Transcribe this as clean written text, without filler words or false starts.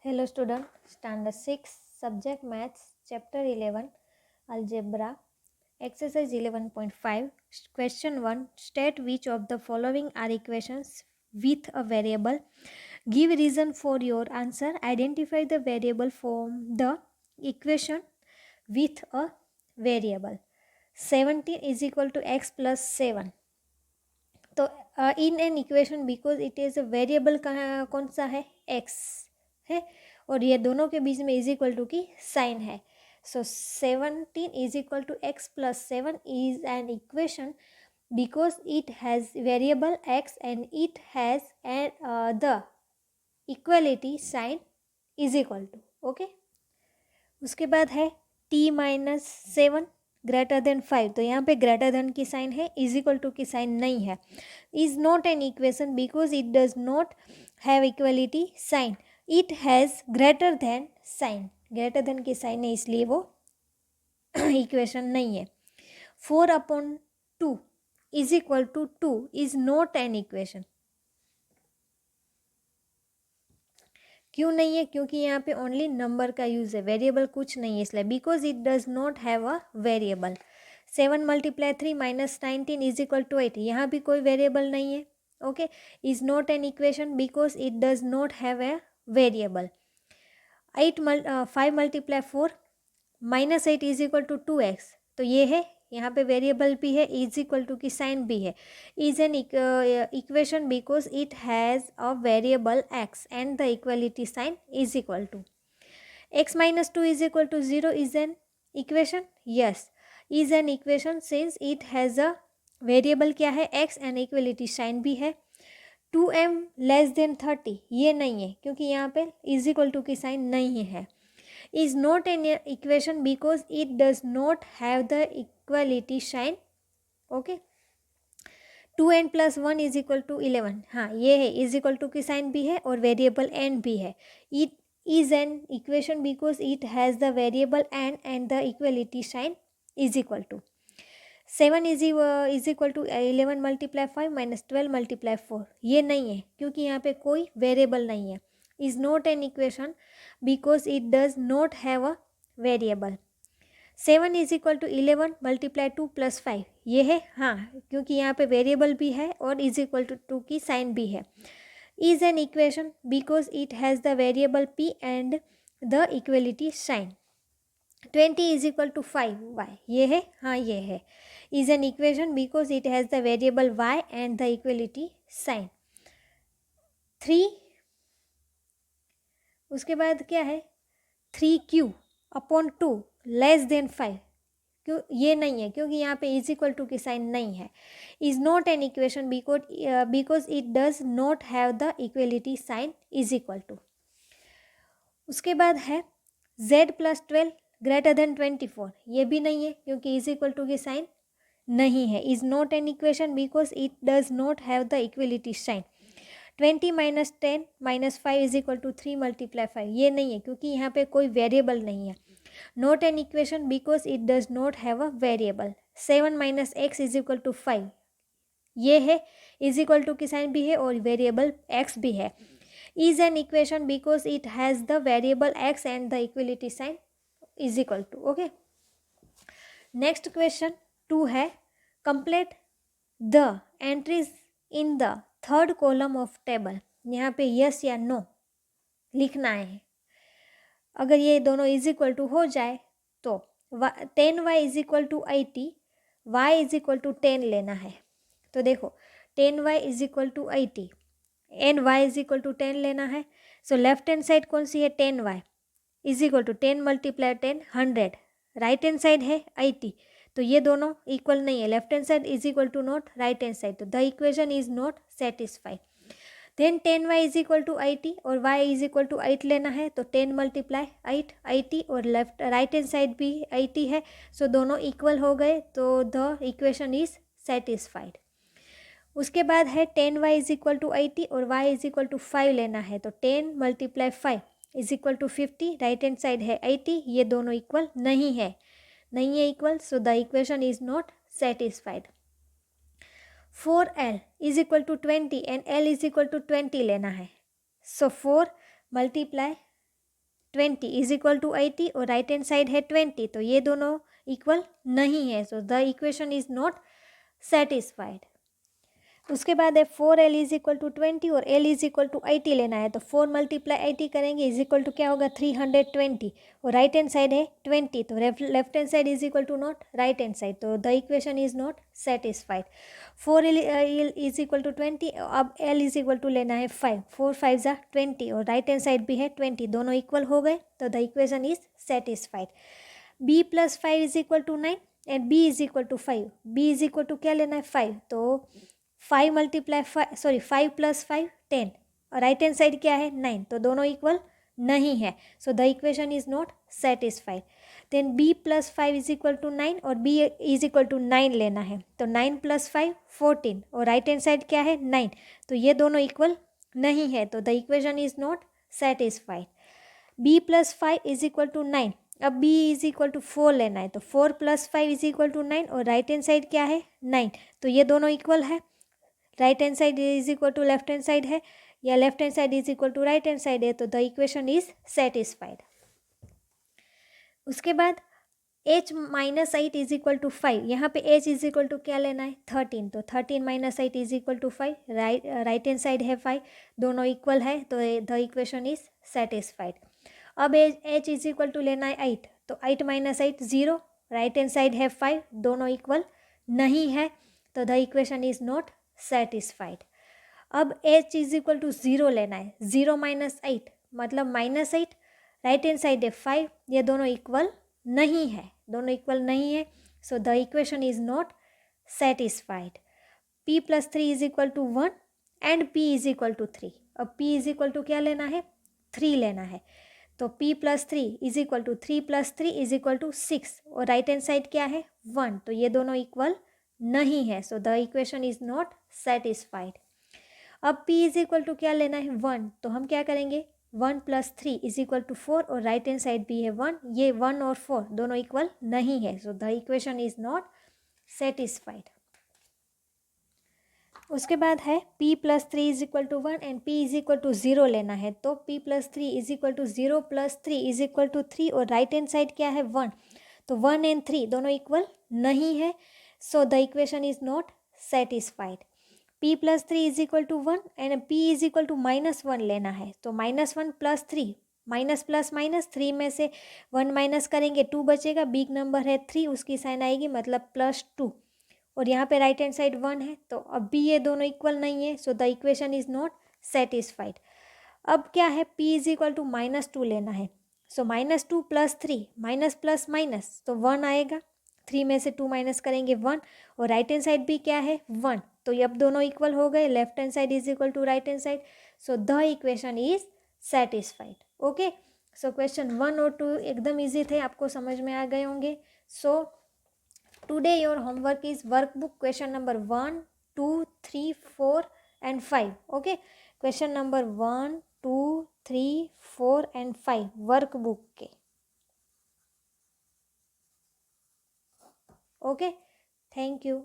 Hello student, standard 6, subject maths, chapter 11, algebra, exercise 11.5, question 1, state which of the following are equations with a variable. Give reason for your answer. Identify the variable from the equation with a variable. 17 is equal to x plus 7. तो in an equation because it is a variable कौन सा है x है और ये दोनों के बीच में इज इक्वल टू की साइन है. So 17 is equal to x plus 7 is an equation because it has variable x and it has the equality sign is equal to. okay. उसके बाद है t माइनस 7 ग्रेटर देन 5. तो यहाँ पे greater than की sign है, is equal to की sign नहीं है. Is not an equation because it does not have equality sign. It has greater than sign. Greater than की साइन है इसलिए वो इक्वेशन नहीं है. 4/2 is equal to 2 is not an equation. क्यों नहीं है? क्योंकि यहाँ पे ओनली नंबर का यूज़ है, वेरिएबल कुछ नहीं है इसलिए. Because it does not have a variable. 7 × 3 - 19 is equal to 8. यहाँ भी कोई वेरिएबल नहीं है. Okay. Is not an equation because it does not have a variable. 5 × 4 - 8 is equal to 2x. तो ये है, यहाँ पे वेरिएबल भी है, इज इक्वल टू की साइन भी है. Is an equation because it has a variable x and the equality sign is equal to. x - 2 is equal to 0 is an equation. Yes, is an equation since it has a variable क्या है x and equality sign भी है. 2m < 30 ये नहीं है क्योंकि यहाँ पे इज इक्वल टू की साइन नहीं है. is not an equation because it does not have the equality sign. okay. 2n + 1 is equal to 11. हाँ, ये है, इज इक्वल टू की साइन भी है और वेरिएबल n भी है. It is an equation because it has the variable n and the equality sign is equal to. 7 is equal to 11 × 5 - 12 × 4. ये नहीं है क्योंकि यहाँ पे कोई वेरिएबल नहीं है. is not an equation because it does not have a variable. 7 is equal to 11 × 2 + 5. ये है, हाँ, क्योंकि यहाँ पे वेरिएबल भी है और इज इक्वल टू 2 की साइन भी है. Is an equation because it has the variable p and the equality sign. 20 is equal to 5y. ये है, हाँ, ये है. Is an equation because it has the variable y and the equality sign. 3. उसके बाद क्या है? 3q/2 < 5. क्यों? ये नहीं है क्योंकि यहाँ पे इज इक्वल टू की साइन नहीं है. Is not an equation because it does not have the equality sign is equal to. उसके बाद है z + 12 < 24. ये भी नहीं है क्योंकि इज इक्वल टू की साइन नहीं है. Is not an equation because it does not have the equality sign. 20 - 10 - 5 is equal to 3 × 5. ये नहीं है क्योंकि यहाँ पे कोई वेरिएबल नहीं है. Not an equation because it does not have a variable. 7 - x is equal to 5. ये है, इज इक्वल टू की साइन भी है और वेरिएबल x भी है. Is an equation because it has the variable x and the equality sign is equal to. Okay. Next question 2 है, complete the entries in the third column of table. यहाँ पे yes या no लिखना है. अगर ये दोनों इज इक्वल टू हो जाए तो 10y is equal to 80, y is equal to 10 लेना है. तो देखो, 10y is equal to 80 and y is equal to 10 लेना है. सो लेफ्ट हैंड साइड कौन सी है? 10y is equal to 10 × 10 100. Right hand side है 80. तो ये दोनों इक्वल नहीं है. Left hand side is equal to not right hand side. तो the equation is not satisfied. Then 10y is equal to 80 और y इज इक्वल टू 8 लेना है. तो 10 × 8 80 और राइट हैंड साइड भी 80 है. सो दोनों इक्वल हो गए तो द इक्वेशन इज सेटिस्फाइड. उसके बाद है 10y इज इक्वल टू 80 और y इज इक्वल टू 5 लेना है. तो 10 × 5 is equal to 50. Right hand side है 80. ये दोनों इक्वल नहीं है equal. So the equation is not satisfied. 4l is equal to 20 and l is equal to 20 लेना है. सो 4 × 20 इज इक्वल टू 80 और राइट हैंड साइड है 20, तो ये दोनों इक्वल नहीं है, so the equation is not satisfied. उसके बाद है 4L इज इक्वल टू 20 और L इज इक्वल टू 80 लेना है, तो 4 मल्टीप्लाई 80 करेंगे इज इक्वल टू क्या होगा 320 और राइट हैंड साइड है 20, तो left hand side is equal to not right hand side, तो the equation is not satisfied. 4L is equal to 20, अब L इज इक्वल टू लेना है 5, 4 5 ज़ा 20 और राइट हैंड साइड भी है 20, दोनों इक्वल हो गए, तो the equation is satisfied. B plus 5 is equal to 9 and B is equal to 5, B is equal to क्या लेना है 5, तो 5 मल्टीप्लाई 5 प्लस 5 10 और राइट हैंड साइड क्या है 9, तो दोनों इक्वल नहीं है, so the equation is not satisfied. Then B plus 5 is equal to 9 और B इज इक्वल टू 9 लेना है, तो 9 प्लस 5 14 और राइट हैंड साइड क्या है 9, तो ये दोनों इक्वल नहीं है, तो the equation is not satisfied. B plus 5 is equal to 9, अब B इज इक्वल टू 4 लेना है, तो 4 प्लस 5 इज इक्वल टू 9 और राइट हैंड साइड क्या है 9, तो ये दोनों इक्वल है, right hand side is equal to left hand side है या left hand side is equal to right hand side है, तो द इक्वेशन इज सेटिस्फाइड। उसके बाद h minus 8 is equal to 5, यहाँ पे h इज इक्वल टू क्या लेना है 13, तो 13 minus 8 is equal to 5, right hand side है 5, दोनों इक्वल है, तो द इक्वेशन इज सेटिस्फाइड। अब h इज इक्वल टू लेना है 8, तो 8 माइनस 8 0, राइट हैंड साइड है 5, दोनों इक्वल नहीं है, तो the equation is not satisfied. अब h इज इक्वल टू 0 लेना है, 0 माइनस 8 मतलब माइनस 8, राइट हैंड साइड है 5, ये दोनों इक्वल नहीं है, दोनों इक्वल नहीं है, so the equation is not satisfied. p plus 3 is equal to 1 and p is equal to 3, अब p इज इक्वल टू क्या लेना है 3 लेना है, तो p plus 3 is equal to 3 plus 3 is equal to 6 और राइट हैंड साइड क्या है 1, तो ये दोनों इक्वल नहीं है, so the equation is not satisfied. अब p इज इक्वल टू क्या लेना है 1, तो हम क्या करेंगे 1 प्लस 3 इज इक्वल टू 4 और राइट हैंड साइड भी है 1, ये 1 और 4 दोनों इक्वल नहीं है, so the equation is not satisfied. उसके बाद है p plus 3 is equal to 1 and p is equal to 0 लेना है, तो p plus 3 is equal to 0 plus 3 is equal to 3 और राइट हैंड साइड क्या है 1, तो 1 एंड 3 दोनों इक्वल नहीं है, so the equation is not satisfied. p plus 3 is equal to 1 and p is equal to -1 लेना है, तो -1 प्लस 3 माइनस प्लस माइनस 3 में से 1 माइनस करेंगे 2 बचेगा, बिग नंबर है 3, उसकी साइन आएगी मतलब +2 और यहाँ पे राइट हैंड साइड 1 है, तो अब भी ये दोनों इक्वल नहीं है, so the equation is not satisfied. अब क्या है p इज इक्वल टू -2 लेना है, सो -2 प्लस 3 माइनस प्लस माइनस तो 1 आएगा, 3 में से 2 माइनस करेंगे 1 और राइट हैंड साइड भी क्या है 1, तो ये अब दोनों इक्वल हो गए, left hand side is equal to right hand side, so the equation is satisfied. Okay, so question 1 और 2 एकदम इजी थे, आपको समझ में आ गए होंगे। So today your homework is workbook question number 1, 2, 3, 4 and 5। Okay, question number 1, 2, 3, 4 and 5 workbook के। Okay, thank you.